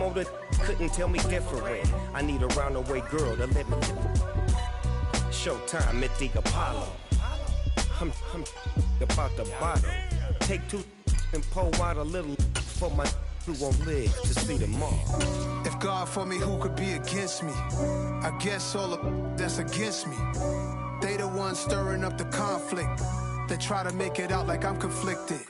Some older couldn't tell me different. I need a round-away girl to let me. Showtime at the Apollo. I'm about the bottom. Take two and pour out a little for my who won't live to see tomorrow. If God for me, who could be against me? I guess all of that's against me. They the ones stirring up the conflict. They try to make it out like I'm conflicted.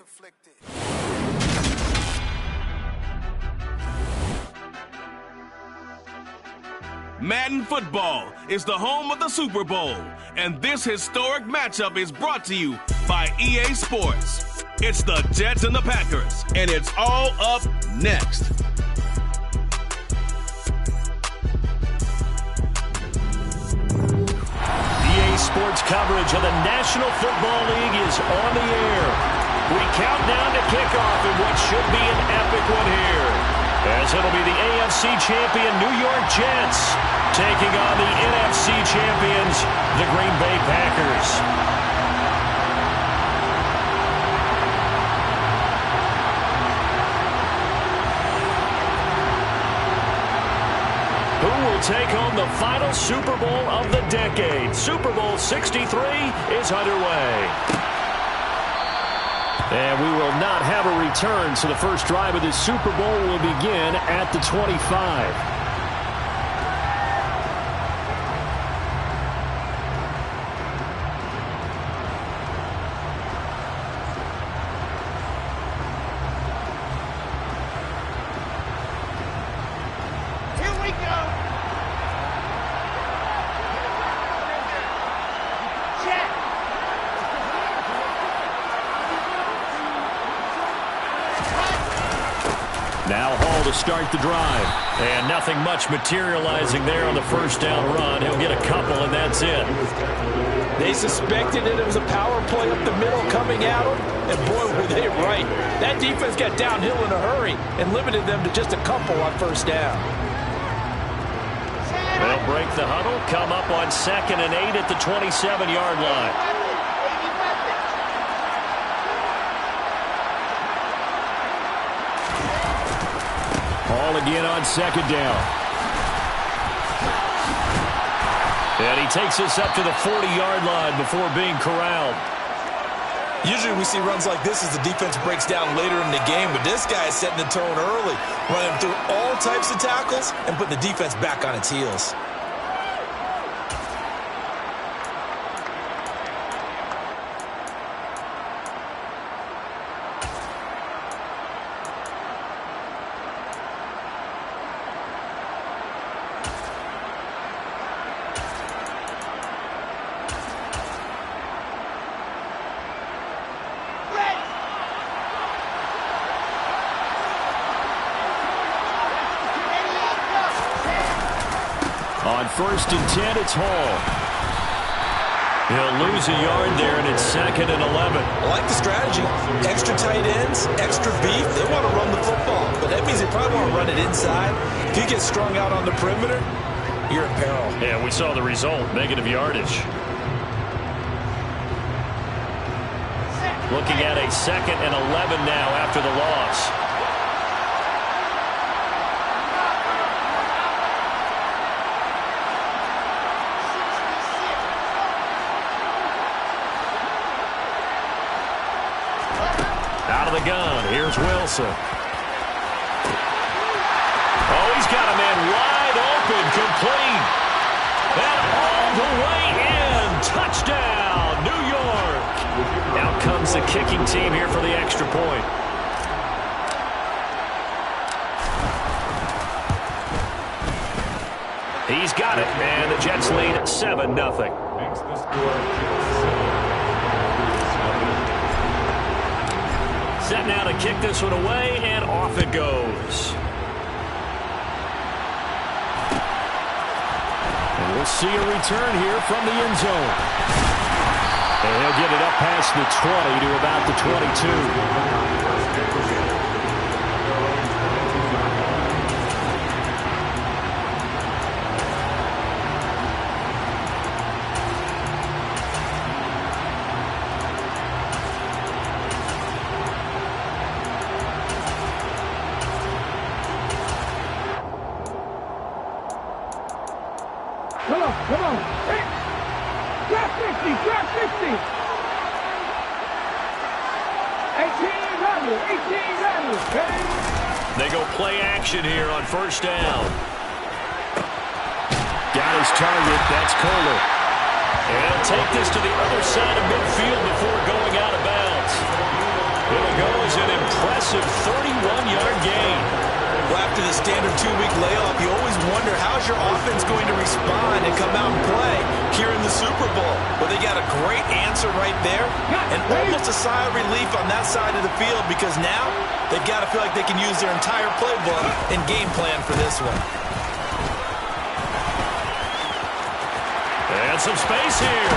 Madden Football is the home of the Super Bowl, and this historic matchup is brought to you by EA Sports. It's the Jets and the Packers, and it's all up next. EA Sports coverage of the National Football League is on the air. We count down to kickoff in what should be an epic one here, as it'll be the AFC champion New York Jets taking on the NFC champions, the Green Bay Packers. Who will take home the final Super Bowl of the decade? Super Bowl 63 is underway. And we will not have a return, so the first drive of this Super Bowl will begin at the 25. Now Hall to start the drive. And nothing much materializing there on the first down run. He'll get a couple, and that's it. They suspected that it was a power play up the middle coming at them, and boy, were they right. That defense got downhill in a hurry and limited them to just a couple on first down. They'll break the huddle, come up on 2nd and 8 at the 27-yard line. Ball again on 2nd down. And he takes us up to the 40-yard line before being corralled. Usually we see runs like this as the defense breaks down later in the game, but this guy is setting the tone early, running through all types of tackles and putting the defense back on its heels. On 1st and 10, it's Hall. He'll lose a yard there, and it's 2nd and 11. I like the strategy. Extra tight ends, extra beef. They want to run the football, but that means they probably want to run it inside. If you get strung out on the perimeter, you're in peril. Yeah, we saw the result, negative yardage. Looking at a 2nd and 11 now after the loss. Out of the gun, here's Wilson. Oh, he's got a man wide open, complete. And all the way in. Touchdown, New York. Out comes the kicking team here for the extra point. He's got it, and the Jets lead 7-0. Set now to kick this one away, and off it goes. And we'll see a return here from the end zone. And he'll get it up past the 20 to about the 22. Come on. Drop 60. Drop 60. 18 level. 18 level. They go play action here on first down. Got his target. That's Kohler. And he'll take this to the other side of midfield before going out of bounds. It'll go as an impressive 31-yard gain. Well, after the standard 2-week layoff, you always wonder how's your offense going to respond and come out and play here in the Super Bowl. Well, they got a great answer right there and almost a sigh of relief on that side of the field because now they've got to feel like they can use their entire playbook and game plan for this one. And some space here.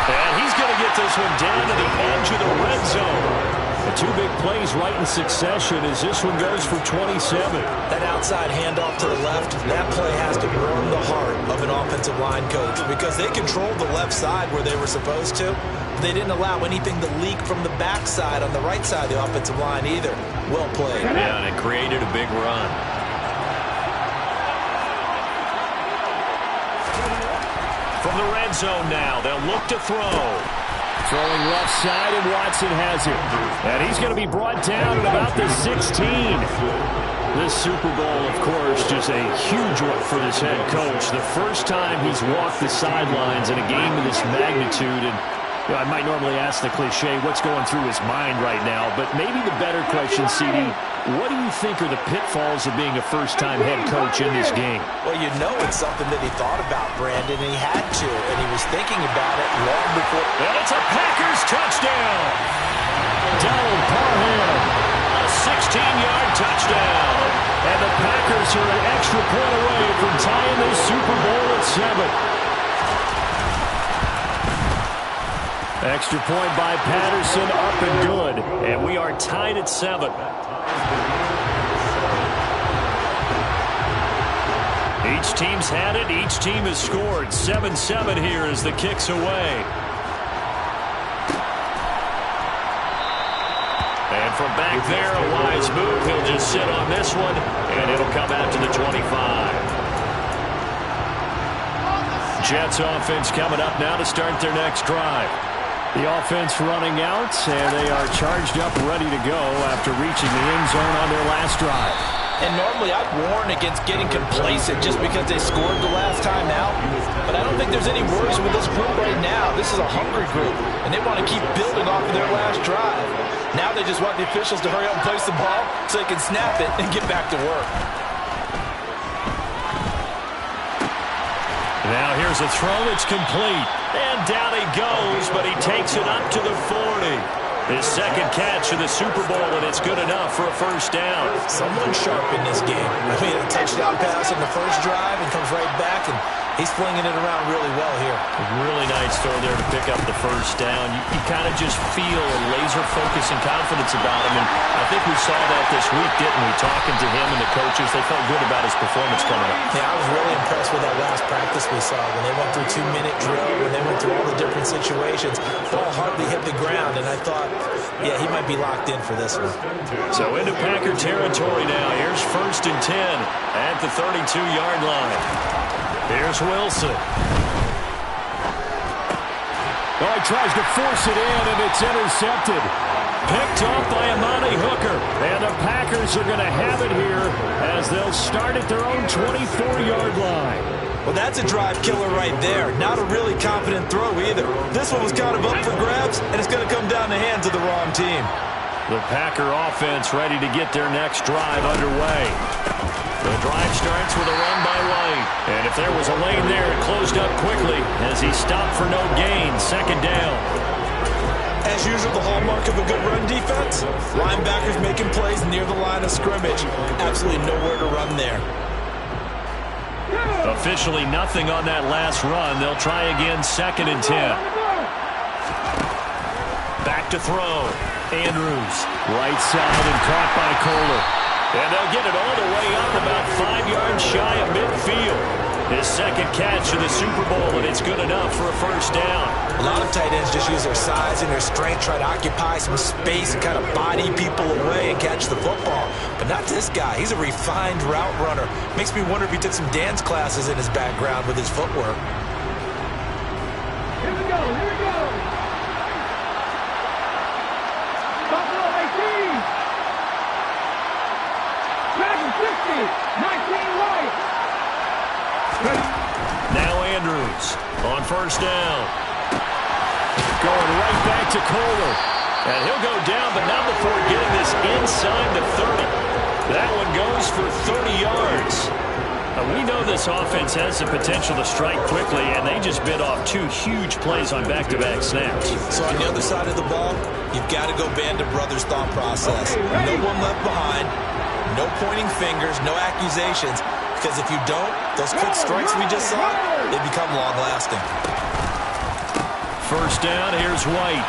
And he's going to get this one down to the edge of the red zone. The two big plays right in succession as this one goes for 27. That outside handoff to the left, that play has to warm the heart of an offensive line coach because they controlled the left side where they were supposed to. They didn't allow anything to leak from the backside on the right side of the offensive line either. Well played. Yeah, and it created a big run. From the red zone now, they'll look to throw. Throwing left side, and Watson has it. And he's going to be brought down at about the 16. This Super Bowl, of course, just a huge one for this head coach. The first time he's walked the sidelines in a game of this magnitude. And you know, I might normally ask the cliche, what's going through his mind right now? But maybe the better question, CD, what do you think are the pitfalls of being a first-time head coach in this game? Well, you know it's something that he thought about, Brandon, and he had to, and he was thinking about it long before. And it's a Packers touchdown. Donald Parham, a 16-yard touchdown. And the Packers are an extra point away from tying this Super Bowl at 7. Extra point by Patterson, up and good. And we are tied at 7. Each team's had it. Each team has scored. 7-7 here as the kick's away. And from back there, a wise move. He'll just sit on this one, and it'll come out to the 25. Jets offense coming up now to start their next drive. The offense running out, and they are charged up, ready to go after reaching the end zone on their last drive. And normally I'd warn against getting complacent just because they scored the last time out. But I don't think there's any worries with this group right now. This is a hungry group, and they want to keep building off of their last drive. Now they just want the officials to hurry up and place the ball so they can snap it and get back to work. Now here's a throw. It's complete. And down he goes, but he takes it up to the 40. His second catch in the Super Bowl, and it's good enough for a first down. Someone sharp in this game. I mean, a touchdown pass on the first drive and comes right back, and he's flinging it around really well here. A really nice throw there to pick up the first down. You kind of just feel a laser focus and confidence about him, and I think we saw that this week, didn't we? Talking to him and the coaches, they felt good about his performance coming up. Yeah, I was really impressed with that last practice we saw when they went through 2-minute drill, when they went through all the different situations. Ball hardly hit the ground, and I thought, yeah, he might be locked in for this one. So into Packer territory now. Here's 1st and 10 at the 32-yard line. Here's Wilson. Oh, he tries to force it in, and it's intercepted. Picked off by Amani Hooker. And the Packers are going to have it here as they'll start at their own 24-yard line. Well, that's a drive killer right there. Not a really confident throw either. This one was kind of up for grabs, and it's going to come down the hands of the wrong team. The Packer offense ready to get their next drive underway. The drive starts with a run by White. And if there was a lane there, it closed up quickly as he stopped for no gain. Second down. As usual, the hallmark of a good run defense, linebackers making plays near the line of scrimmage. Absolutely nowhere to run there. Officially nothing on that last run. They'll try again, 2nd and 10. Back to throw. Andrews, right side and caught by Kohler. And they'll get it all the way up about 5 yards shy of midfield. His second catch of the Super Bowl, and it's good enough for a first down. A lot of tight ends just use their size and their strength, try to occupy some space and kind of body people away and catch the football. But not this guy. He's a refined route runner. Makes me wonder if he took some dance classes in his background with his footwork. Here we go, here we go. Buffalo 18. Dragon 60, 19 right. Now Andrews on first down. Going right back to Kohler. And he'll go down, but not before getting this inside the 30. That one goes for 30 yards. We know this offense has the potential to strike quickly, and they just bit off 2 huge plays on back-to-back snaps. So on the other side of the ball, you've got to go Band of Brothers thought process. No one left behind, no pointing fingers, no accusations. Because if you don't, those quick strikes we just saw, they become long-lasting. First down, here's White.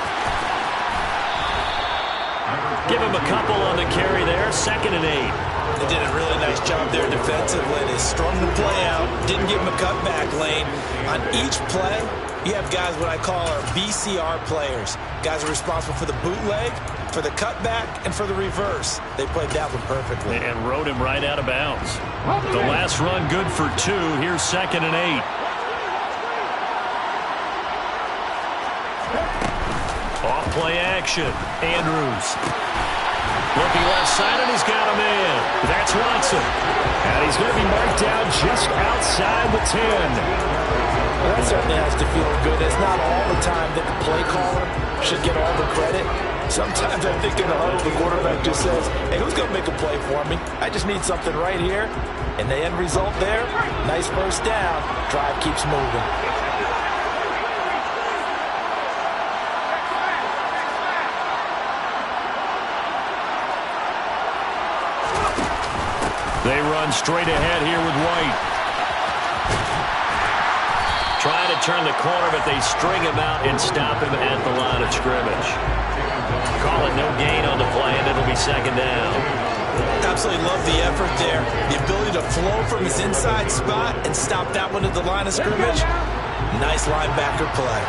Give him a couple on the carry there, 2nd and 8. They did a really nice job there defensively. They strung the play out, didn't give him a cutback lane. On each play, you have guys what I call our BCR players. Guys are responsible for the bootleg, for the cutback, and for the reverse. They played that one perfectly. And rode him right out of bounds. The last run good for 2. Here's 2nd and 8. Off play action. Andrews. Looking left side, and he's got a man. That's Watson. And he's going to be marked down just outside the 10. Well, that certainly has to feel good. It's not all the time that the play caller should get all the credit. Sometimes I think in the huddle, the quarterback just says, hey, who's going to make a play for me? I just need something right here. And the end result there, nice first down. Drive keeps moving. They run straight ahead here with White. Trying to turn the corner, but they string him out and stop him at the line of scrimmage. Call it no gain on the play, and it'll be 2nd down. Absolutely love the effort there. The ability to flow from his inside spot and stop that one at the line of scrimmage. Nice linebacker play.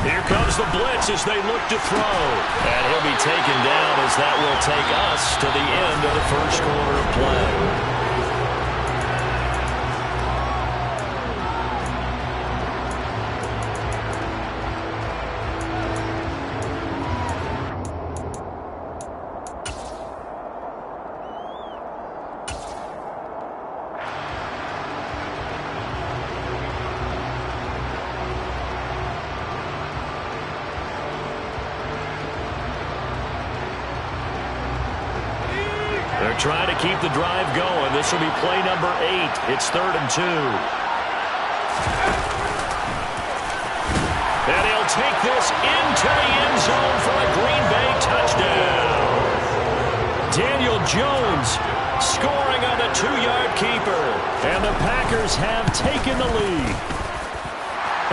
Here comes the blitz as they look to throw. And he'll be taken down as that will take us to the end of the first quarter of play. They're trying to keep the drive going. This will be play number 8. It's 3rd and 2. And he'll take this into the end zone for a Green Bay touchdown. Daniel Jones scoring on the 2-yard keeper. And the Packers have taken the lead.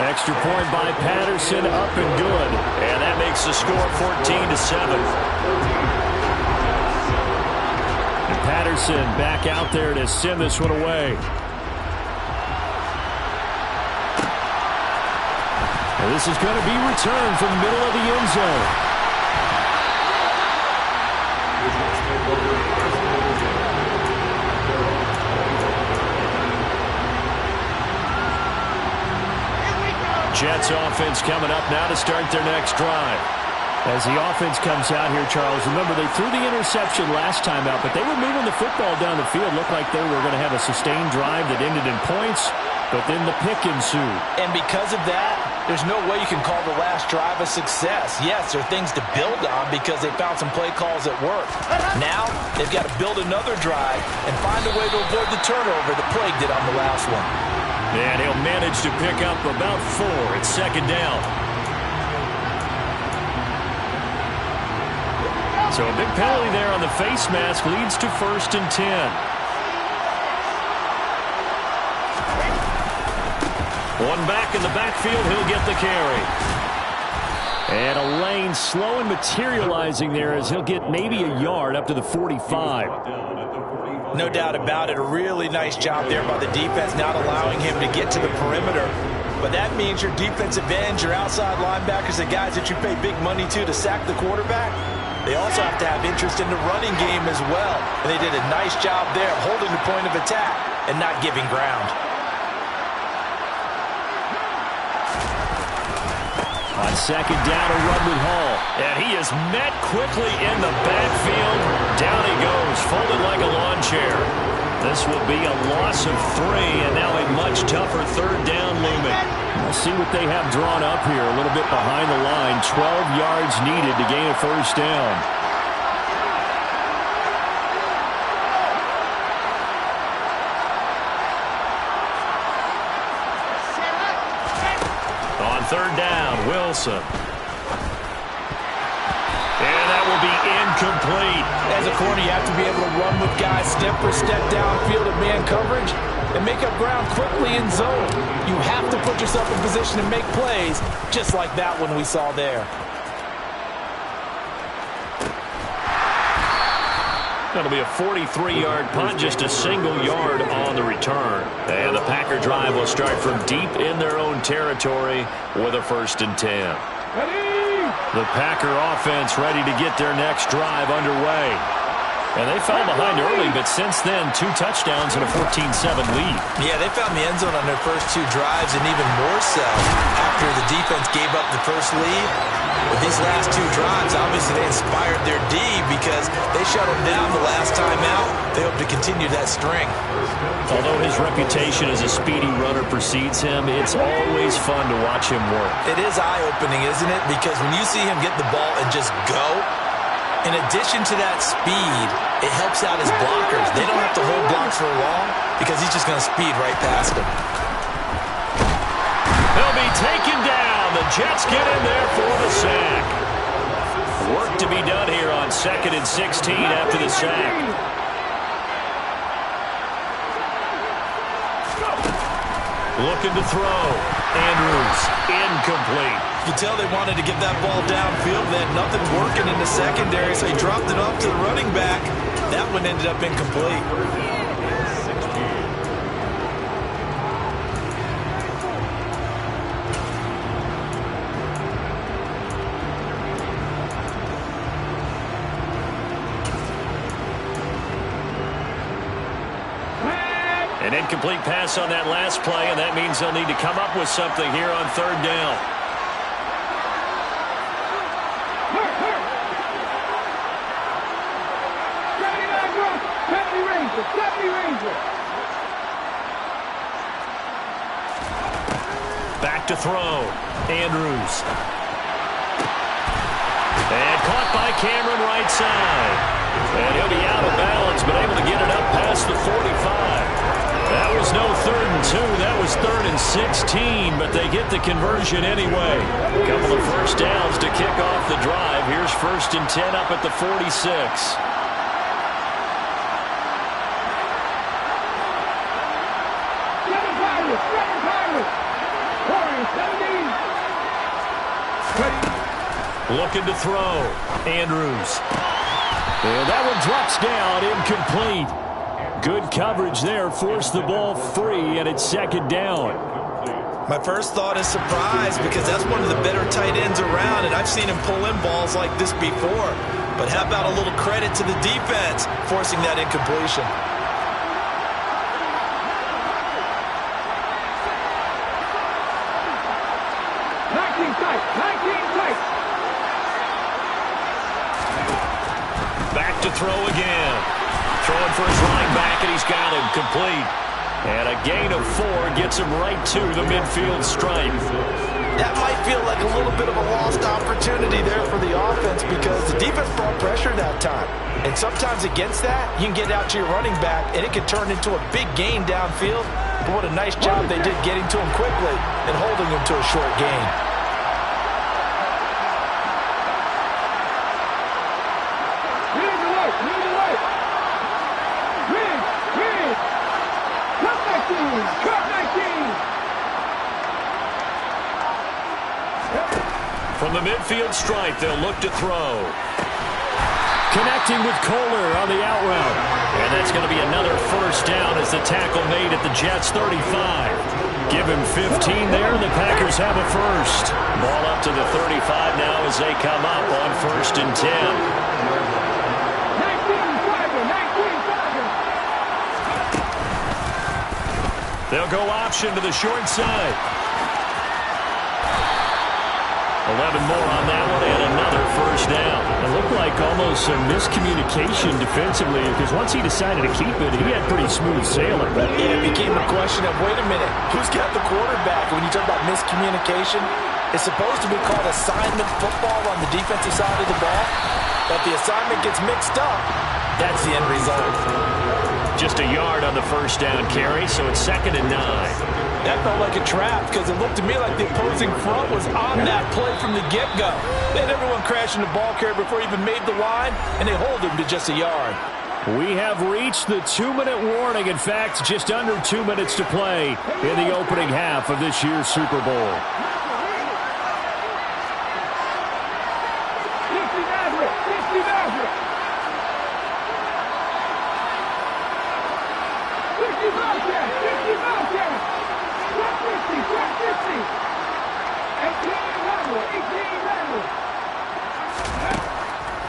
Extra point by Patterson, up and good. And that makes the score 14-7. Patterson back out there to send this one away. And this is going to be returned from the middle of the end zone. Jets offense coming up now to start their next drive. As the offense comes out here, Charles, remember they threw the interception last time out, but they were moving the football down the field. Looked like they were going to have a sustained drive that ended in points, but then the pick ensued. And because of that, there's no way you can call the last drive a success. Yes, there are things to build on because they found some play calls that work. Now, they've got to build another drive and find a way to avoid the turnover that plagued it on the last one. And he'll manage to pick up about 4. It's 2nd down. So a big penalty there on the face mask leads to 1st and 10. One back in the backfield, he'll get the carry. And a lane slow and materializing there as he'll get maybe a yard up to the 45. No doubt about it. A really nice job there by the defense, not allowing him to get to the perimeter. But that means your defensive ends, your outside linebackers, the guys that you pay big money to sack the quarterback, they also have to have interest in the running game as well. And they did a nice job there holding the point of attack and not giving ground. On second down, a run with Hall. And he is met quickly in the backfield. Down he goes, folded like a lawn chair. This will be a loss of 3, and now a much tougher third down looming. We'll see what they have drawn up here. A little bit behind the line. 12 yards needed to gain a first down. On third down, Wilson. And that will be incomplete. As a corner, you have to be able to run with guys step for step downfield at man coverage and make up ground quickly in zone. You have to put yourself in position to make plays, just like that one we saw there. That'll be a 43-yard punt, just a single yard on the return. And the Packer drive will start from deep in their own territory with a 1st and 10. The Packer offense ready to get their next drive underway. And they fell behind early, but since then, 2 touchdowns and a 14-7 lead. Yeah, they found the end zone on their first 2 drives, and even more so after the defense gave up the first lead. With these last 2 drives, obviously they inspired their D because they shut them down the last time out. They hope to continue that string. Although his reputation as a speedy runner precedes him, it's always fun to watch him work. It is eye-opening, isn't it? Because when you see him get the ball and just go, in addition to that speed, it helps out his blockers. They don't have to hold blocks for long because he's just going to speed right past them. They'll be taken down. The Jets get in there for the sack. Work to be done here on 2nd and 16 after the sack. Looking to throw. Andrews, incomplete. You can tell they wanted to get that ball downfield. They had nothing working in the secondary, so he dropped it off to the running back. That one ended up incomplete. An incomplete pass on that last play, and that means they'll need to come up with something here on 3rd down. Back to throw. Andrews. And caught by Cameron right side. And he'll be out of bounds, but able to get it up past the 45. That was no 3rd and 2. That was 3rd and 16, but they get the conversion anyway. A couple of first downs to kick off the drive. Here's 1st and 10 up at the 46. Looking to throw. Andrews. And that one drops down, incomplete. Good coverage there, forced the ball free, and it's 2nd down. My first thought is surprise because that's one of the better tight ends around, and I've seen him pull in balls like this before. But how about a little credit to the defense forcing that incompletion? Back to throw again. Throwing for his running back, and he's got him complete. And a gain of 4 gets him right to the midfield stripe. That might feel like a little bit of a lost opportunity there for the offense because the defense brought pressure that time. And sometimes against that, you can get out to your running back, and it can turn into a big gain downfield. But what a nice job they did getting to him quickly and holding him to a short gain. From the midfield stripe, they'll look to throw. Connecting with Kohler on the out route. And that's going to be another first down as the tackle made at the Jets' 35. Give him 15 there, and the Packers have a first. Ball up to the 35 now as they come up on 1st and 10. They'll go option to the short side. 11 more on that one and another first down. It looked like almost a miscommunication defensively because once he decided to keep it, he had pretty smooth sailing. Yeah, it became a question of, wait a minute, who's got the quarterback? When you talk about miscommunication, it's supposed to be called assignment football on the defensive side of the ball. But the assignment gets mixed up. That's the end result. Just a yard on the first down carry, so it's 2nd and 9. That felt like a trap because it looked to me like the opposing front was on that play from the get-go. They had everyone crashing the ball carrier before he even made the line, and they hold him to just a yard. We have reached the 2-minute warning. In fact, just under 2 minutes to play in the opening half of this year's Super Bowl.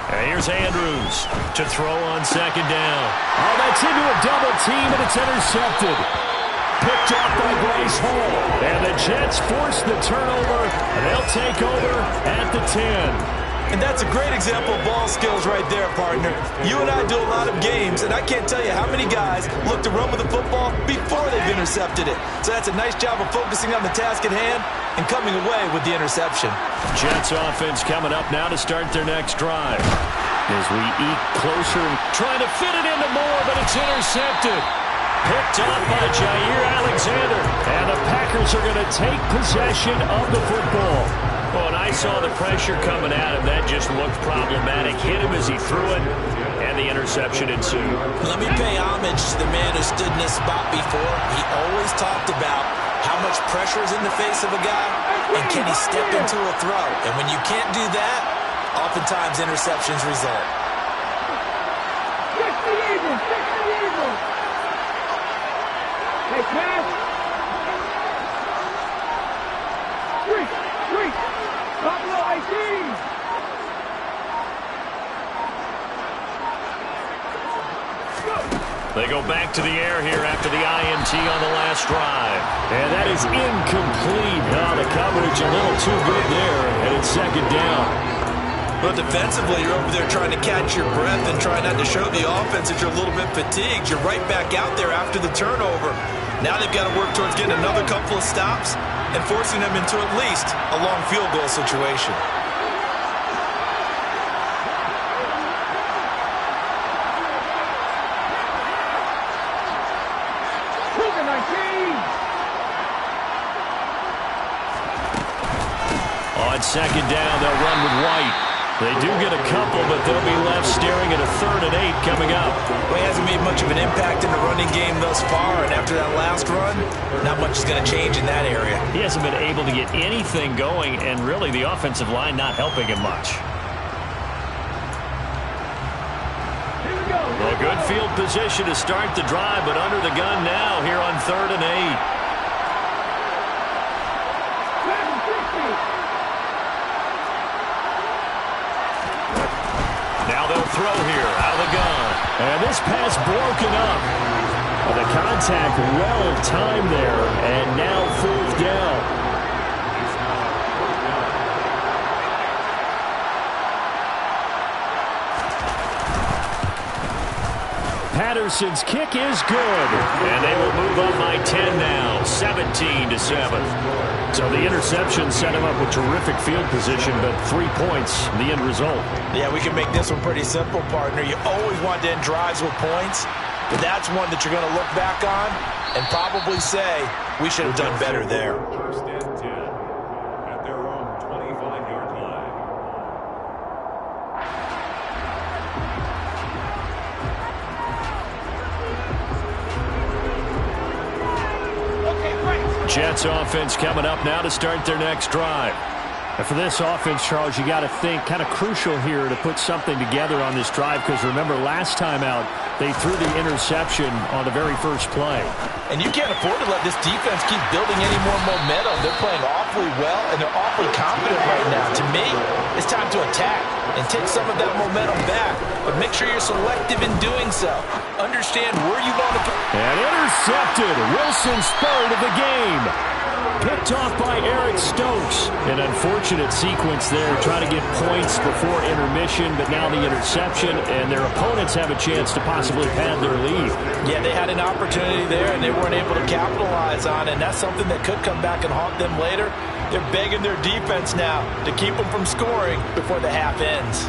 And here's Andrews to throw on 2nd down. Oh, that's into a double team, and it's intercepted. Picked up by Bryce Hall. And the Jets force the turnover, and they'll take over at the 10. And that's a great example of ball skills right there, partner. You and I do a lot of games, and I can't tell you how many guys look to run with the football before they've intercepted it. So that's a nice job of focusing on the task at hand and coming away with the interception. Jets offense coming up now to start their next drive. As we eke closer, trying to fit it into Moore, but it's intercepted. Picked up by Jair Alexander. And the Packers are going to take possession of the football. Well, and I saw the pressure coming at him. That just looked problematic. Hit him as he threw it, and the interception ensued. Let me pay homage to the man who stood in this spot before. He always talked about how much pressure is in the face of a guy, and can he step into a throw. And when you can't do that, oftentimes interceptions result. Hey, pass. Three. Pablo 18. They go back to the air here after the INT on the last drive. And that is incomplete. Oh, the coverage a little too good there, and it's 2nd down. But defensively, you're over there trying to catch your breath and try not to show the offense that you're a little bit fatigued. You're right back out there after the turnover. Now they've got to work towards getting another couple of stops and forcing them into at least a long field goal situation. On 2nd down, they'll run with White. They do get a couple, but they'll be left staring at a 3rd and 8 coming up. Well, he hasn't made much of an impact in the running game thus far, and after that last run, not much is going to change in that area. He hasn't been able to get anything going, and really the offensive line not helping him much. Well, good field position to start the drive, but under the gun now here on 3rd and 8. Now they'll throw here out of the gun. And this pass broken up. The contact well timed there. And now 4th down. Patterson's kick is good. And they will move up by 10 now. 17-7. So the interception set him up with terrific field position, but 3 points, the end result. Yeah, we can make this one pretty simple, partner. You always want to end drives with points, but that's one that you're going to look back on and probably say, we should have done better there. 1st and 10 at their own 25-yard line. Jets offense coming up now to start their next drive. And for this offense, Charles, you got to think kind of crucial here to put something together on this drive, because remember last time out they threw the interception on the very first play. And you can't afford to let this defense keep building any more momentum. They're playing awfully well, and they're awfully confident right now. To me, it's time to attack and take some of that momentum back, but make sure you're selective in doing so. Understand where you want to put. And intercepted. Wilson's third of the game. Picked off by Eric Stokes. An unfortunate sequence there, trying to get points before intermission, but now the interception, and their opponents have a chance to possibly pad their lead. Yeah, they had an opportunity there, and they weren't able to capitalize on it, and that's something that could come back and haunt them later. They're begging their defense now to keep them from scoring before the half ends.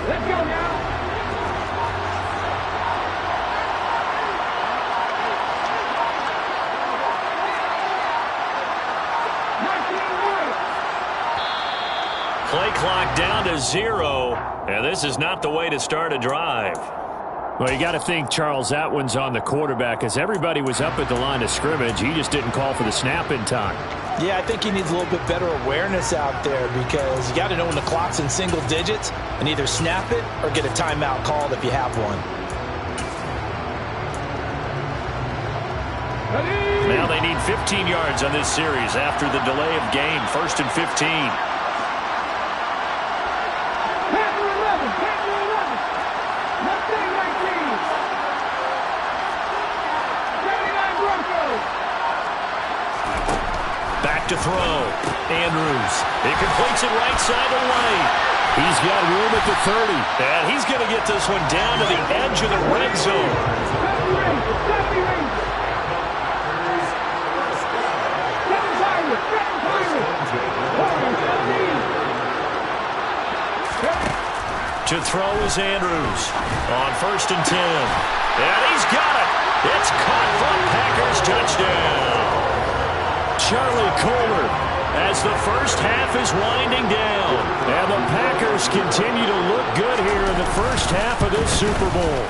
Let's go now. Play clock down to 0, and this is not the way to start a drive. Well, you got to think, Charles, that one's on the quarterback, as everybody was up at the line of scrimmage. He just didn't call for the snap in time. Yeah, I think he needs a little bit better awareness out there, because you got to know when the clock's in single digits and either snap it or get a timeout called if you have one. Now they need 15 yards on this series after the delay of game. 1st and 15. Back to throw. Andrews. It completes it right side of the lane. He's got room at the 30. And he's going to get this one down to the edge of the red zone. To throw is Andrews on 1st and 10. And he's got it. It's caught for a Packers touchdown. Charlie Kohler as the first half is winding down. And the Packers continue to look good here in the first half of this Super Bowl.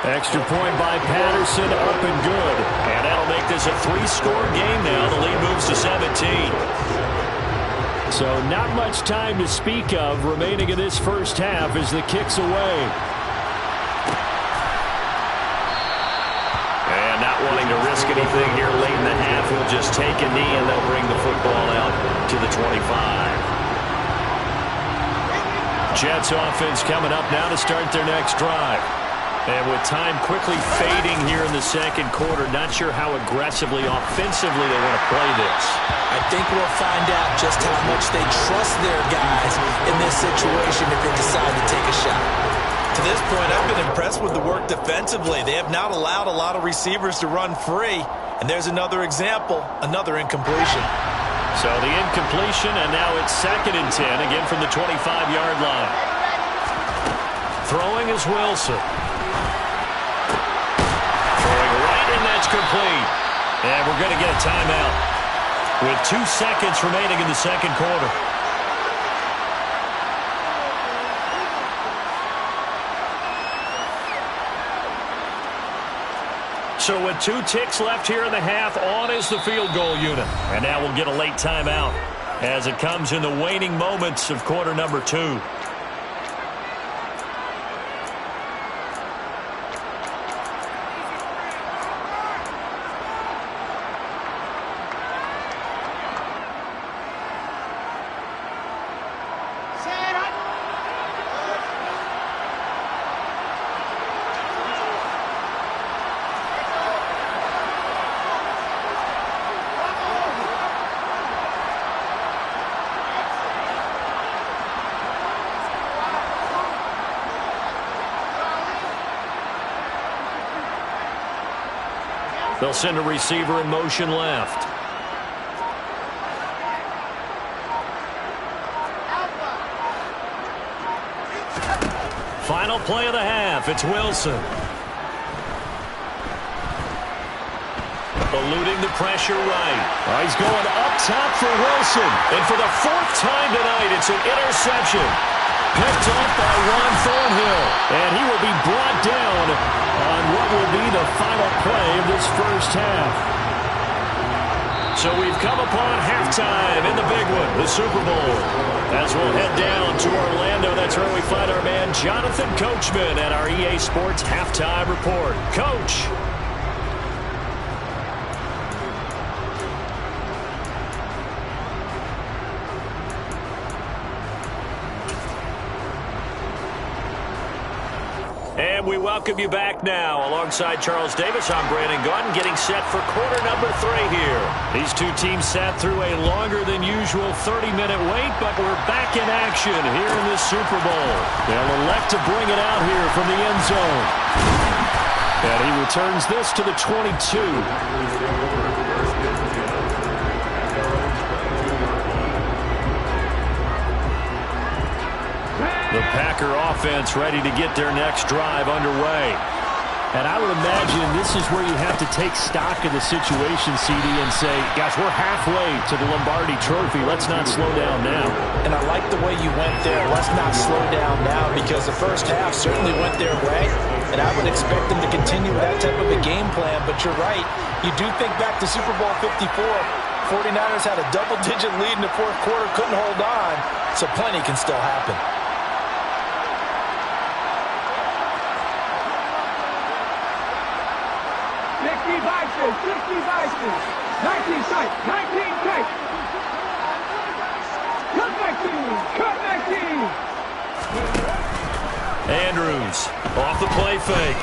Extra point by Patterson, up and good. And that'll make this a 3-score game now. The lead moves to 17. So not much time to speak of remaining in this first half as the kick's away. And not wanting to risk anything here late in the half, he'll just take a knee and they'll bring the football out to the 25. Jets offense coming up now to start their next drive. And with time quickly fading here in the second quarter, not sure how aggressively, offensively they want to play this. I think we'll find out just how much they trust their guys in this situation if they decide to take a shot. To this point, I've been impressed with the work defensively. They have not allowed a lot of receivers to run free. And there's another example, another incompletion. So the incompletion, and now it's 2nd and 10, again from the 25-yard line. Throwing is Wilson. And that's complete. And we're going to get a timeout with 2 seconds remaining in the second quarter. So with 2 ticks left here in the half, on is the field goal unit. And now we'll get a late timeout as it comes in the waning moments of quarter number 2. They'll send a receiver in motion left. Final play of the half. It's Wilson. Eluding the pressure right. He's going up top for Wilson. And for the 4th time tonight, it's an interception. picked off by Ron Thornhill. And he will be brought down on what will be the final play of this first half. So we've come upon halftime in the big one, the Super Bowl. As we'll head down to Orlando, that's where we find our man Jonathan Coachman at our EA Sports Halftime Report. Coach. And we welcome you back now. Alongside Charles Davis, I'm Brandon Gaudin, getting set for quarter number 3 here. These two teams sat through a longer than usual 30-minute wait, but we're back in action here in this Super Bowl. They'll elect to bring it out here from the end zone. And he returns this to the 22. The Packer offense ready to get their next drive underway. And I would imagine this is where you have to take stock of the situation, CD, and say, gosh, we're halfway to the Lombardi Trophy. Let's not slow down now. And I like the way you went there. Let's not slow down now, because the first half certainly went their way. And I would expect them to continue with that type of a game plan. But you're right. You do think back to Super Bowl 54. 49ers had a double-digit lead in the fourth quarter, couldn't hold on. So plenty can still happen. Devices, 19 tight, 19 tight. Cut back team. Andrews off the play fake.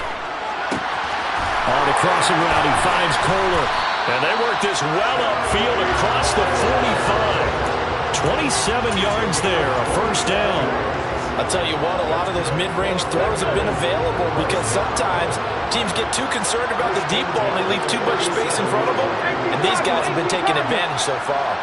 On the crossing route, he finds Kohler. And they work this well upfield across the 45. 27 yards there, a first down. I'll tell you what, a lot of those mid-range throws have been available because sometimes teams get too concerned about the deep ball and they leave too much space in front of them. And these guys have been taking advantage so far.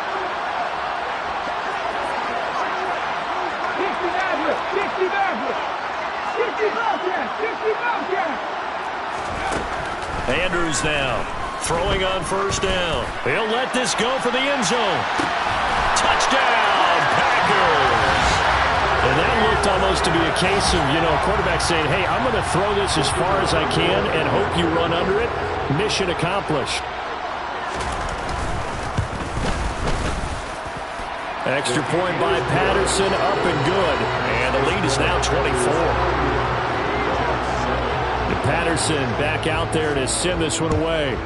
60 Andrews now throwing on first down. He'll let this go for the end zone. Touchdown, Packers! And that looked almost to be a case of, a quarterback saying, hey, I'm going to throw this as far as I can and hope you run under it. Mission accomplished. Extra point by Patterson, up and good. And the lead is now 24. And Patterson back out there to send this one away.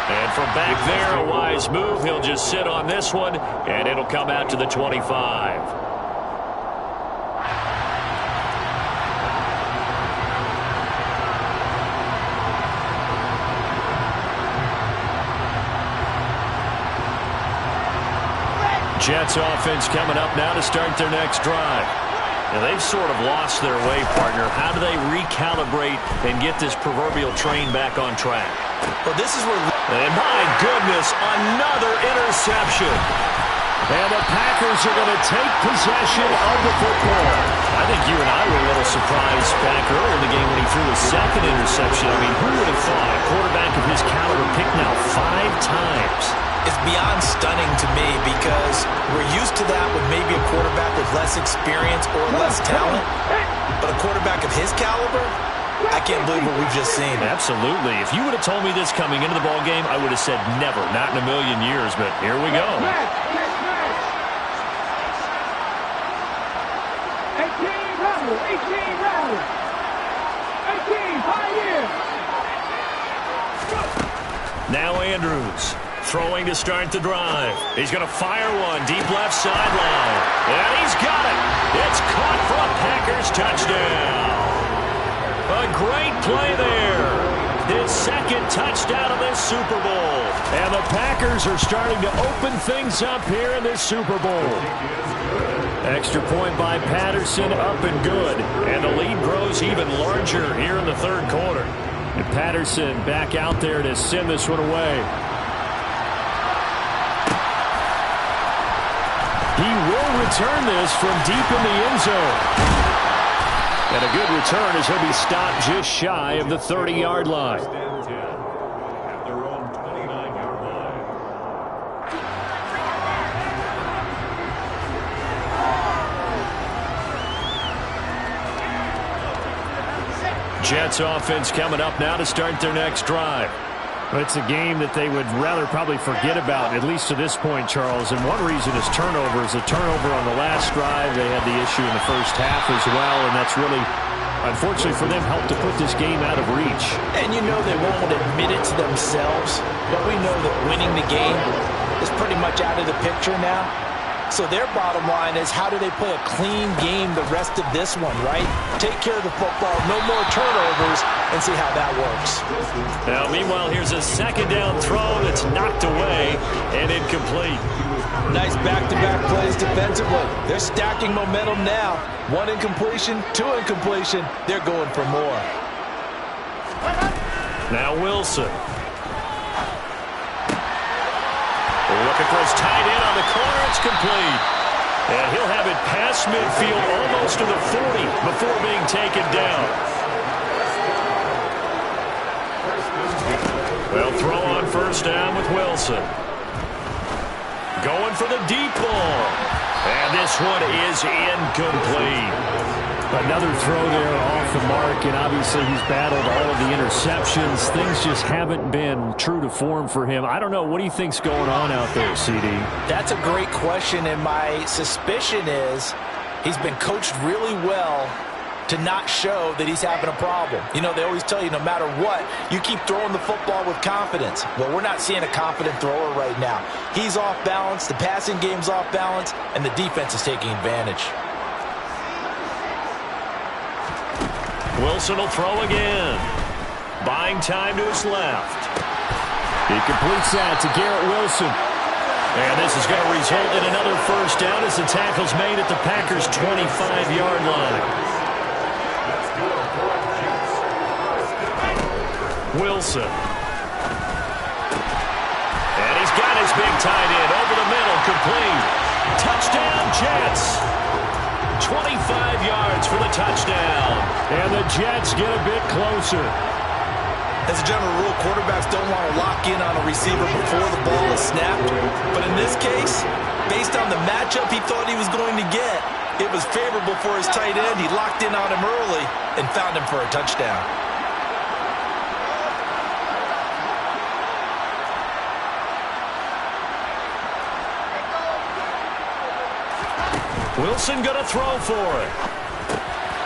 And from back there, a wise move. He'll just sit on this one, and it'll come out to the 25. Jets offense coming up now to start their next drive. And they've sort of lost their way, partner. How do they recalibrate and get this proverbial train back on track? Well, this is where... And my goodness, another interception. And the Packers are going to take possession of the football. I think you and I were a little surprised back earlier in the game when he threw his second interception. I mean, who would have thought a quarterback of his caliber picked now 5 times? It's beyond stunning to me because we're used to that with maybe a quarterback with less experience or less talent. But a quarterback of his caliber, I can't believe what we've just seen. Absolutely. If you would have told me this coming into the ballgame, I would have said never, not in a million years. But here we go. 18 Pioneer. Now Andrews. Throwing to start the drive. He's going to fire one deep left sideline. And he's got it. It's caught for a Packers touchdown. A great play there. His second touchdown of this Super Bowl. And the Packers are starting to open things up here in this Super Bowl. Extra point by Patterson, up and good. And the lead grows even larger here in the third quarter. And Patterson back out there to send this one away. He will return this from deep in the end zone. And a good return as he'll be stopped just shy of the 30-yard line. At their own 29-yard line. Jets offense coming up now to start their next drive. It's a game that they would rather probably forget about, at least to this point, Charles. And one reason is turnovers. A turnover on the last drive. They had the issue in the first half as well, and that's really, unfortunately for them, helped to put this game out of reach. And you know they won't admit it to themselves, but we know that winning the game is pretty much out of the picture now. So their bottom line is, how do they play a clean game the rest of this one, right? Take care of the football, no more turnovers, and see how that works. Now, meanwhile, here's a second down throw that's knocked away and incomplete. Nice back-to-back plays defensively. They're stacking momentum now. 1 incompletion, 2 incompletion. They're going for more. Now Wilson. Looking for his tight end on the corner. It's complete. And he'll have it past midfield almost to the 40 before being taken down. They'll throw on first down with Wilson. Going for the deep ball. And this one is incomplete. Another throw there off the mark, and obviously he's battled all of the interceptions. Things just haven't been true to form for him. I don't know. What do you think's going on out there, CD? That's a great question, and my suspicion is he's been coached really well to not show that he's having a problem. You know, they always tell you no matter what, you keep throwing the football with confidence. Well, we're not seeing a confident thrower right now. He's off balance, the passing game's off balance, and the defense is taking advantage. Wilson will throw again. Buying time to his left. He completes that to Garrett Wilson. And this is going to result in another first down as the tackle's made at the Packers' 25-yard line. Wilson. And he's got his big tight end over the middle, complete. Touchdown, Jets. 25 yards for the touchdown. And the Jets get a bit closer. As a general rule, quarterbacks don't want to lock in on a receiver before the ball is snapped. But in this case, based on the matchup he thought he was going to get, it was favorable for his tight end. He locked in on him early and found him for a touchdown. Wilson going to throw for it.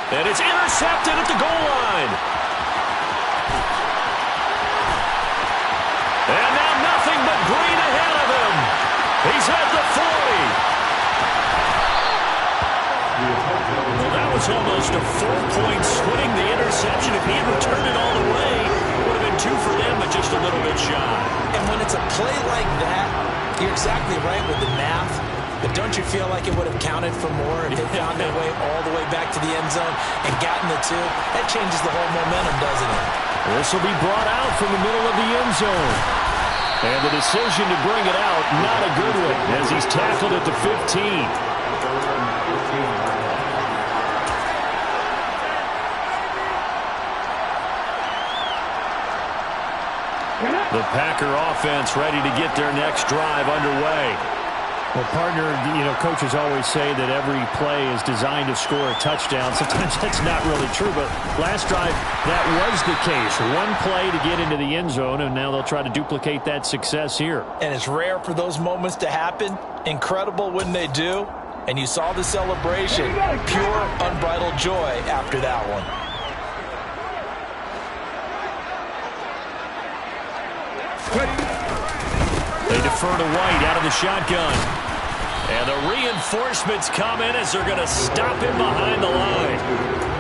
And it's intercepted at the goal line. And now nothing but green ahead of him. He's at the 40. Well, that was almost a 4-point swing. The interception, if he had returned it all the way, would have been 2 for them, but just a little bit shy. And when it's a play like that, you're exactly right with the math. But don't you feel like it would have counted for more if they found their way all the way back to the end zone and gotten the 2? That changes the whole momentum, doesn't it? This will be brought out from the middle of the end zone. And the decision to bring it out, not a good one, as he's tackled at the 15. The Packer offense ready to get their next drive underway. Well, partner, you know, coaches always say that every play is designed to score a touchdown. Sometimes that's not really true, but last drive, that was the case. One play to get into the end zone, and now they'll try to duplicate that success here. And it's rare for those moments to happen. Incredible when they do. And you saw the celebration. Pure, unbridled joy after that one. They defer to White out of the shotgun. And the reinforcements come in as they're going to stop him behind the line.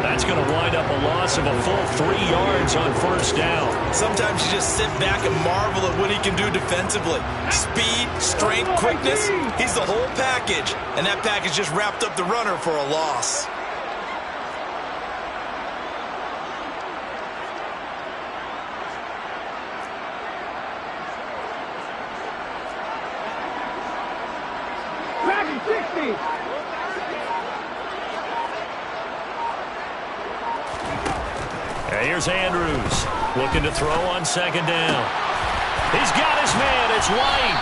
That's going to wind up a loss of a full 3 yards on first down. Sometimes you just sit back and marvel at what he can do defensively. Speed, strength, quickness, he's the whole package. And that package just wrapped up the runner for a loss. And here's Andrews looking to throw on second down. He's got his man. It's White.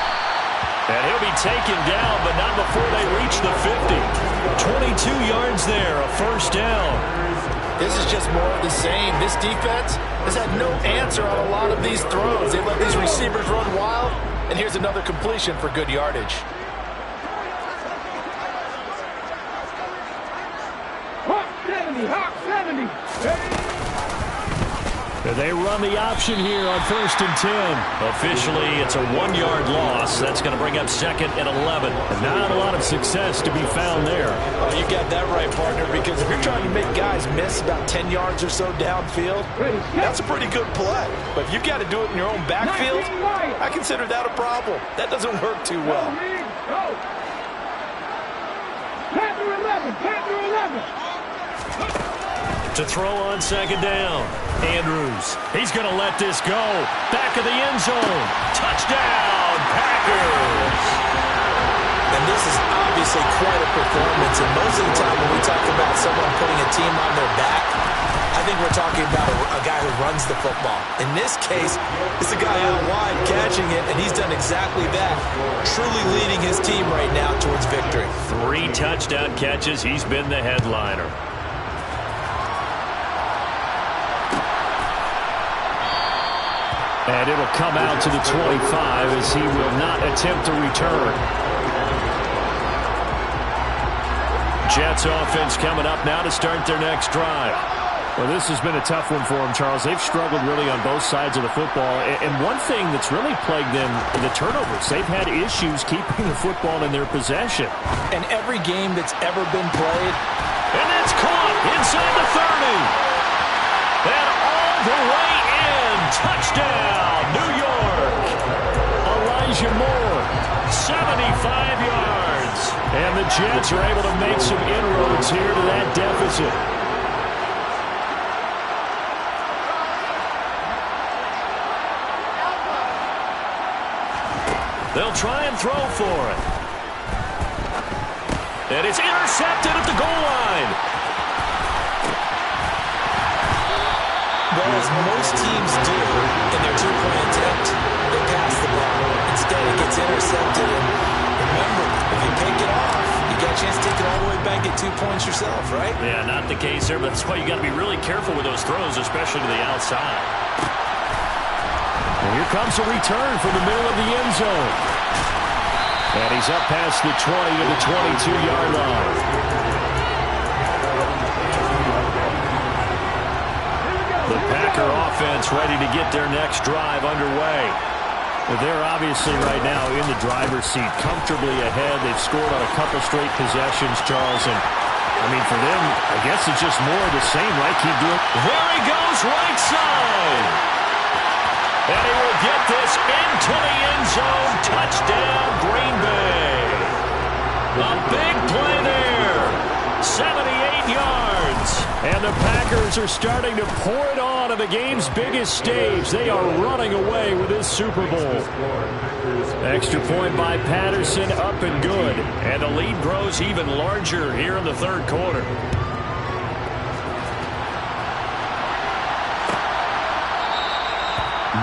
And he'll be taken down, but not before they reach the 50. 22 yards there, a first down. This is just more of the same. This defense has had no answer on a lot of these throws. They let these receivers run wild, and here's another completion for good yardage. Hawk 70. They run the option here on 1st and 10. Officially, it's a 1-yard loss. That's going to bring up 2nd and 11. Not a lot of success to be found there. Oh, you got that right, partner, because if you're trying to make guys miss about 10 yards or so downfield, that's a pretty good play. But if you've got to do it in your own backfield, I consider that a problem. That doesn't work too well. Panther 11. To throw on 2nd down. Andrews, he's going to let this go. Back of the end zone. Touchdown, Packers. And this is obviously quite a performance. And most of the time when we talk about someone putting a team on their back, I think we're talking about a guy who runs the football. In this case, it's a guy out wide catching it, and he's done exactly that. Truly leading his team right now towards victory. 3 touchdown catches. He's been the headliner. And it'll come out to the 25 as he will not attempt to return. Jets offense coming up now to start their next drive. Well, this has been a tough one for them, Charles. They've struggled really on both sides of the football. And one thing that's really plagued them, the turnovers. They've had issues keeping the football in their possession. And every game that's ever been played. And it's caught inside the 30. And all the way in. Touchdown, New York. Elijah Moore, 75 yards. And the Jets are able to make some inroads here to that deficit. They'll try and throw for it. And it's intercepted at the goal line. Well, as most teams do in their two-point attempt, they pass the ball. Instead, it gets intercepted. And remember, if you pick it off, you get a chance to take it all the way back, get 2 points yourself, right? Yeah, not the case there, but that's why you got to be really careful with those throws, especially to the outside. And here comes a return from the middle of the end zone. And he's up past the 20 to the 22-yard line. The Packer offense ready to get their next drive underway. They're obviously right now in the driver's seat, comfortably ahead. They've scored on a couple straight possessions, Charles. And, I mean, for them, I guess it's just more of the same, right? Keep doing. There he goes, right side. And he will get this into the end zone. Touchdown, Green Bay. A big play there. 78 yards. And the Packers are starting to pour it on the game's biggest stage. They are running away with this Super Bowl. Extra point by Patterson, up and good. And the lead grows even larger here in the third quarter.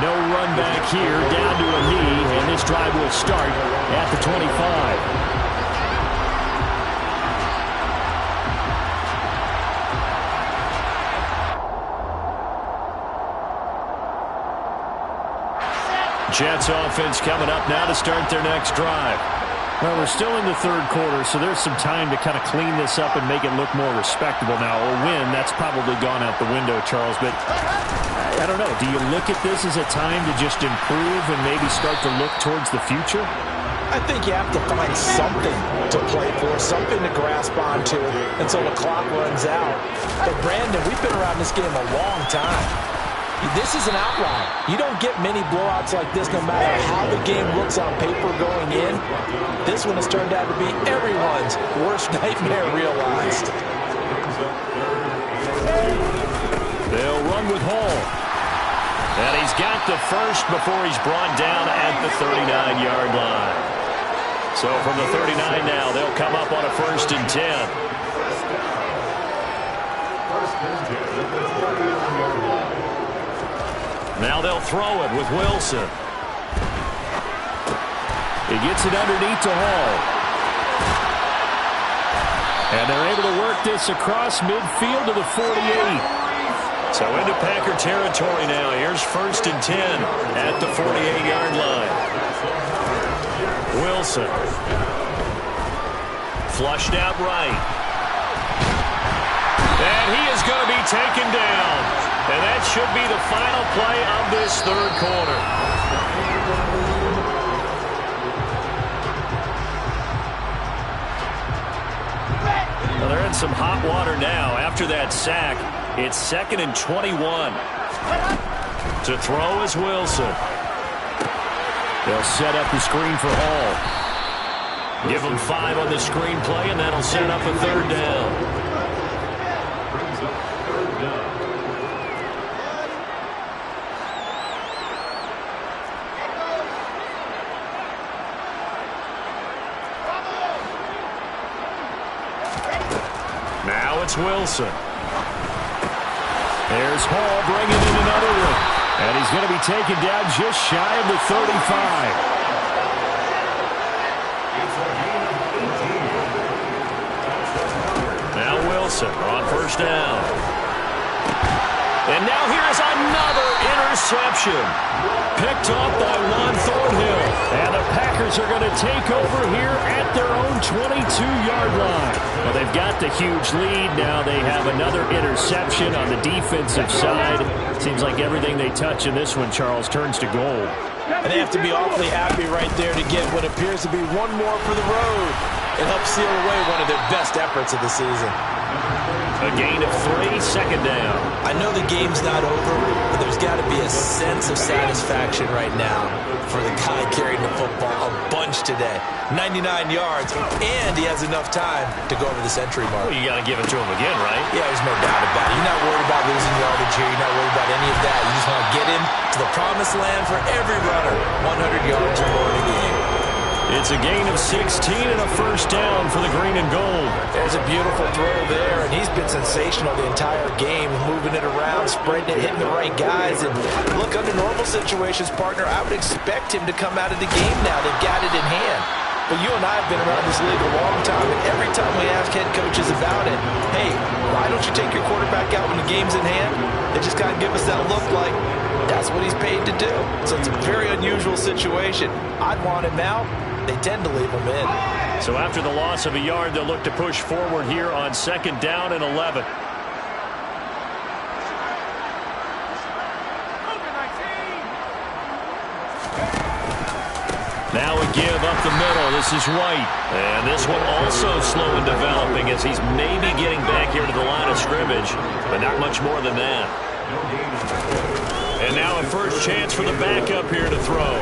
No run back here, down to a knee, and this drive will start at the 25. Jets offense coming up now to start their next drive. Well, we're still in the third quarter, so there's some time to kind of clean this up and make it look more respectable now. A win, that's probably gone out the window, Charles, but I don't know. Do you look at this as a time to just improve and maybe start to look towards the future? I think you have to find something to play for, something to grasp onto until the clock runs out. But, Brandon, we've been around this game a long time. This is an outlier. You don't get many blowouts like this no matter how the game looks on paper going in. This one has turned out to be everyone's worst nightmare realized. They'll run with Hall. And he's got the first before he's brought down at the 39-yard line. So from the 39 now, they'll come up on a 1st and 10. Now they'll throw it with Wilson. He gets it underneath to Hall. And they're able to work this across midfield to the 48. So into Packer territory now. Here's 1st and 10 at the 48-yard line. Wilson. Flushed out right. And he is going to be taken down. And that should be the final play of this third quarter. Well, they're in some hot water now. After that sack, it's 2nd and 21. To throw is Wilson. They'll set up the screen for Hall. Give him 5 on the screen play, and that'll set up a 3rd down. Now it's Wilson. There's Hall bringing in another one. And he's going to be taken down just shy of the 35. Now Wilson on 1st down. And now here's another interception. Picked off by Juan Thornhill. And the Packers are going to take over here at their own 22-yard line. Well, they've got the huge lead. Now they have another interception on the defensive side. Seems like everything they touch in this one, Charles, turns to gold. And they have to be awfully happy right there to get what appears to be one more for the road. It helps seal away one of their best efforts of the season. A gain of 3, 2nd down. I know the game's not over, but there's got to be a sense of satisfaction right now for the guy carrying the football a bunch today. 99 yards, and he has enough time to go over the century mark. Well, you got to give it to him again, right? Yeah, there's no doubt about it. You're not worried about losing yardage here. You're not worried about any of that. You just want to get him to the promised land for every runner. 100 yards or more in a game. It's a gain of 16 and a 1st down for the green and gold. There's a beautiful throw there, and he's been sensational the entire game, moving it around, spreading it, hitting the right guys. And look, under normal situations, partner, I would expect him to come out of the game now. They've got it in hand. But you and I have been around this league a long time, and every time we ask head coaches about it, hey, why don't you take your quarterback out when the game's in hand? They just kind of give us that look like that's what he's paid to do. So it's a very unusual situation. I'd want him out. They tend to leave him in. So after the loss of a yard, they'll look to push forward here on 2nd down and 11. Now a give up the middle. This is White. And this one also slow in developing as he's maybe getting back here to the line of scrimmage, but not much more than that. And now a first chance for the backup here to throw.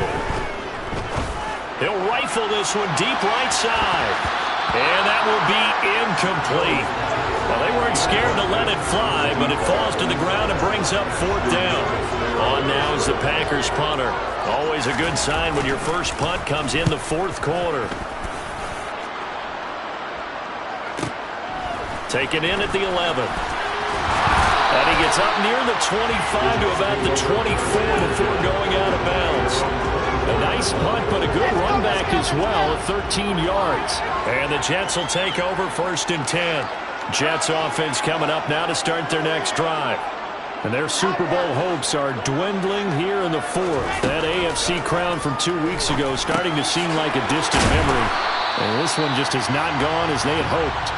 He'll rifle this one deep right side. And that will be incomplete. Well, they weren't scared to let it fly, but it falls to the ground and brings up 4th down. On now is the Packers punter. Always a good sign when your first punt comes in the 4th quarter. Taken in at the 11. And he gets up near the 25 to about the 24 before going out of bounds. A nice punt, but a good run back as well at 13 yards. And the Jets will take over 1st and 10. Jets offense coming up now to start their next drive. And their Super Bowl hopes are dwindling here in the 4th. That AFC crown from 2 weeks ago starting to seem like a distant memory. And this one just has not gone as they had hoped.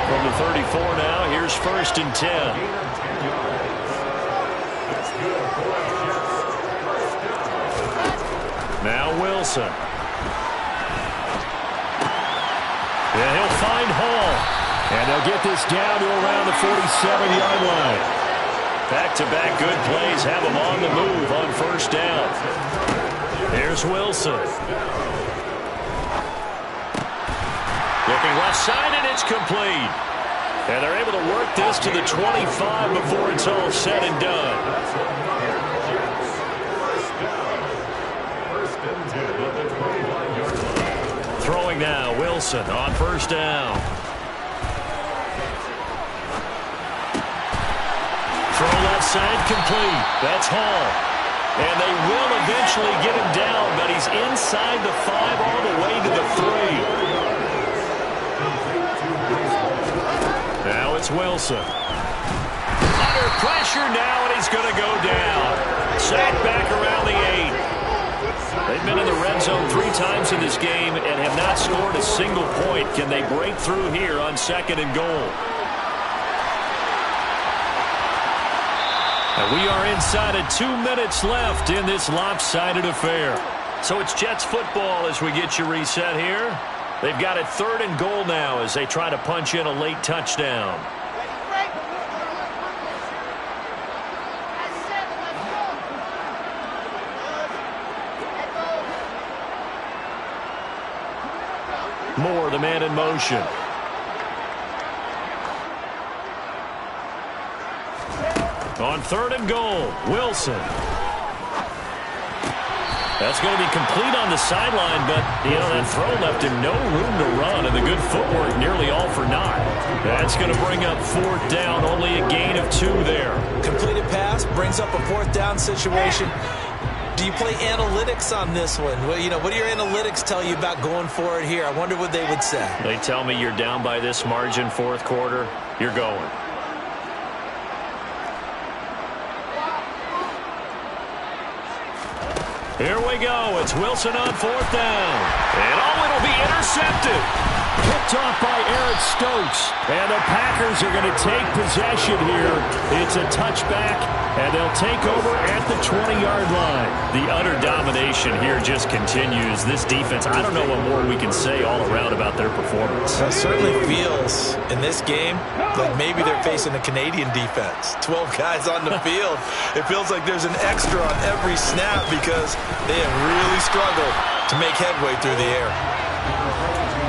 From the 34 now, here's 1st and 10. Now Wilson. And he'll find Hall. And they'll get this down to around the 47-yard line. Back-to-back good plays have them on the move on 1st down. Here's Wilson. Looking left side, and it's complete. And they're able to work this to the 25 before it's all said and done. Throwing now, Wilson on 1st down. Throw left side complete. That's Hall. And they will eventually get him down, but he's inside the 5 all the way to the 3. It's Wilson. Under pressure now, and he's going to go down. Sacked back around the 8. They've been in the red zone 3 times in this game and have not scored a single point. Can they break through here on 2nd and goal? And we are inside of 2 minutes left in this lopsided affair. So it's Jets football as we get you reset here. They've got it 3rd and goal now as they try to punch in a late touchdown. Moore, the man in motion. On 3rd and goal, Wilson. That's going to be complete on the sideline, but, that throw left him no room to run, and the good footwork nearly all for naught. That's going to bring up 4th down, only a gain of 2 there. Completed pass brings up a 4th down situation. Do you play analytics on this one? Well, what do your analytics tell you about going for it here? I wonder what they would say. They tell me you're down by this margin 4th quarter, you're going. Here we go. It's Wilson on 4th down. And it'll be intercepted. Picked off by Eric Stokes. And the Packers are going to take possession here. It's a touchback, and they'll take over at the 20-yard line. The utter domination here just continues. This defense, I don't know what more we can say all around about their performance. It certainly feels in this game like maybe they're facing a Canadian defense. 12 guys on the field. It feels like there's an extra on every snap because they have really struggled to make headway through the air.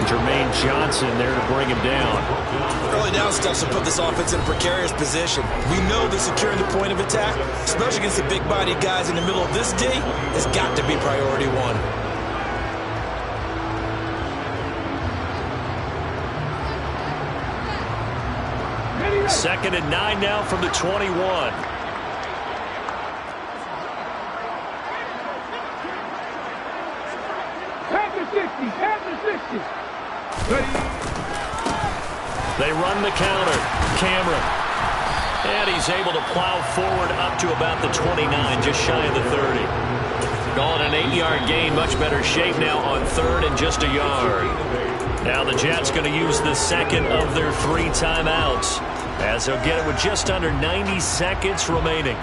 Jermaine Johnson there to bring him down. Early down steps will put this offense in a precarious position. We know that securing the point of attack, especially against the big-bodied guys in the middle of this D, has got to be priority 1. 2nd and 9 now from the 21. They run the counter. Cameron. And he's able to plow forward up to about the 29, just shy of the 30. Calling an 8-yard gain, much better shape now on 3rd and just a yard. Now the Jets going to use the 2nd of their 3 timeouts, as they'll get it with just under 90 seconds remaining.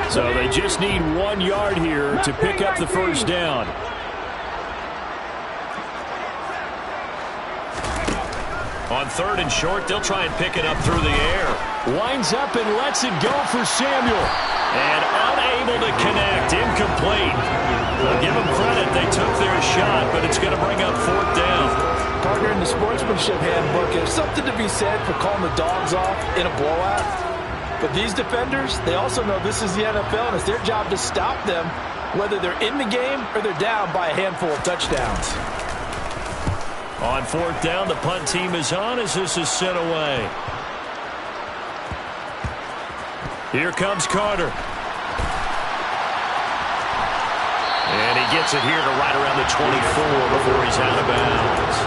So they just need 1 yard here to pick up the 1st down. On 3rd and short, they'll try and pick it up through the air. Winds up and lets it go for Samuel. And unable to connect. Incomplete. Well, give them credit. They took their shot, but it's going to bring up 4th down. Partner, in the sportsmanship handbook, there's something to be said for calling the dogs off in a blowout. But these defenders, they also know this is the NFL, and it's their job to stop them, whether they're in the game or they're down by a handful of touchdowns. On 4th down, the punt team is on as this is sent away. Here comes Carter. And he gets it here to right around the 24 before he's out of bounds.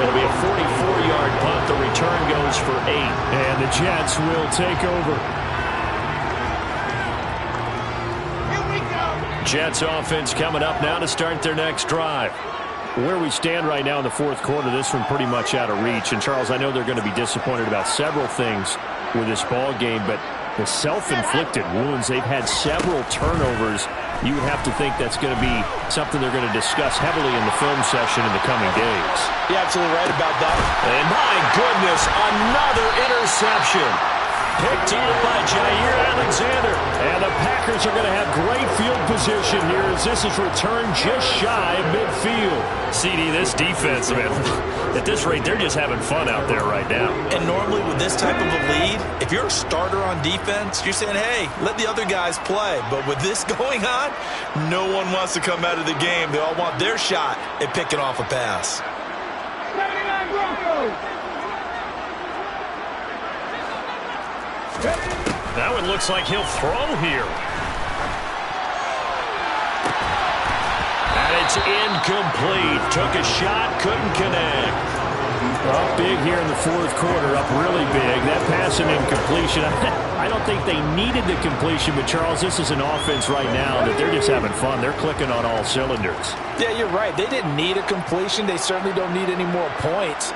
It'll be a 44-yard punt. The return goes for 8. And the Jets will take over. Jets offense coming up now to start their next drive. Where we stand right now in the 4th quarter, this one pretty much out of reach. And, Charles, I know they're going to be disappointed about several things with this ball game, but the self-inflicted wounds, they've had several turnovers. You would have to think that's going to be something they're going to discuss heavily in the film session in the coming days. You're absolutely right about that. And, my goodness, another interception. Picked off by Jair Alexander. And the Packers are going to have great field position here as this is returned just shy of midfield. CD, this defense, man, at this rate, they're just having fun out there right now. And normally with this type of a lead, if you're a starter on defense, you're saying, hey, let the other guys play. But with this going on, no one wants to come out of the game. They all want their shot at picking off a pass. 79 Broncos. That one looks like he'll throw here. And it's incomplete. Took a shot, couldn't connect. Up big here in the fourth quarter, up really big. That pass and incompletion, I don't think they needed the completion, but Charles, this is an offense right now that they're just having fun. They're clicking on all cylinders. Yeah, you're right. They didn't need a completion. They certainly don't need any more points,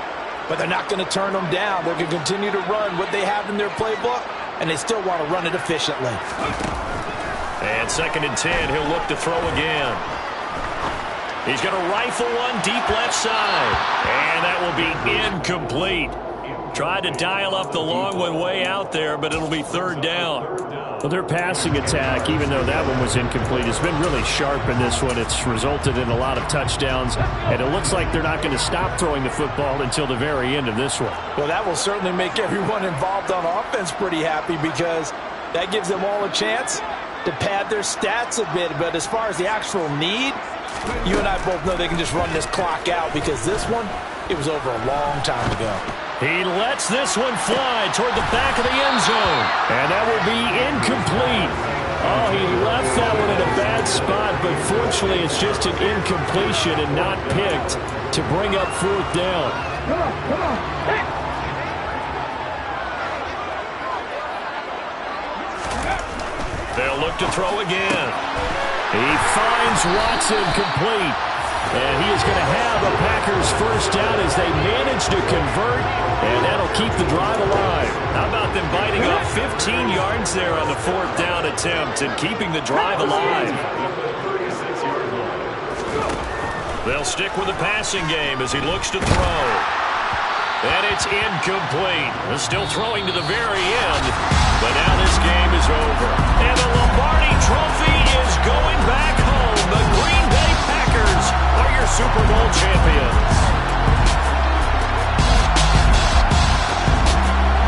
but they're not going to turn them down. They're going to continue to run what they have in their playbook, and they still want to run it efficiently. And 2nd and 10, he'll look to throw again. He's going to rifle one deep left side. And that will be incomplete. Tried to dial up the long one way out there, but it'll be 3rd down. Well, their passing attack, even though that one was incomplete, has been really sharp in this one. It's resulted in a lot of touchdowns, and it looks like they're not going to stop throwing the football until the very end of this one. Well, that will certainly make everyone involved on offense pretty happy because that gives them all a chance to pad their stats a bit. But as far as the actual need, you and I both know they can just run this clock out because this one, it was over a long time ago. He lets this one fly toward the back of the end zone. And that will be incomplete. Oh, he left that one in a bad spot, but fortunately it's just an incompletion and not picked to bring up 4th down. Come on. Hey. They'll look to throw again. He finds Watson complete. And he is going to have a Packers 1st down as they manage to convert, and that'll keep the drive alive. How about them biting off 15 yards there on the 4th down attempt and keeping the drive alive? They'll stick with the passing game as he looks to throw. And it's incomplete. They're still throwing to the very end, but now this game is over. And the Lombardi Trophy is going back home. The Green Bay Packers are your Super Bowl champions.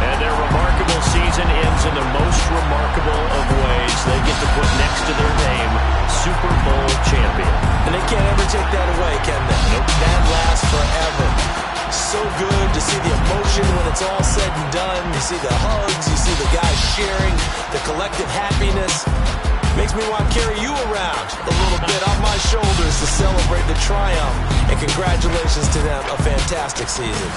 And their remarkable season ends in the most remarkable of ways. They get to put next to their name, Super Bowl champion. And they can't ever take that away, can they? Nope. That lasts forever. So good to see the emotion when it's all said and done. You see the hugs, you see the guys sharing, the collective happiness. Makes me want to carry you around a little bit on my shoulders to celebrate the triumph. And congratulations to them, a fantastic season.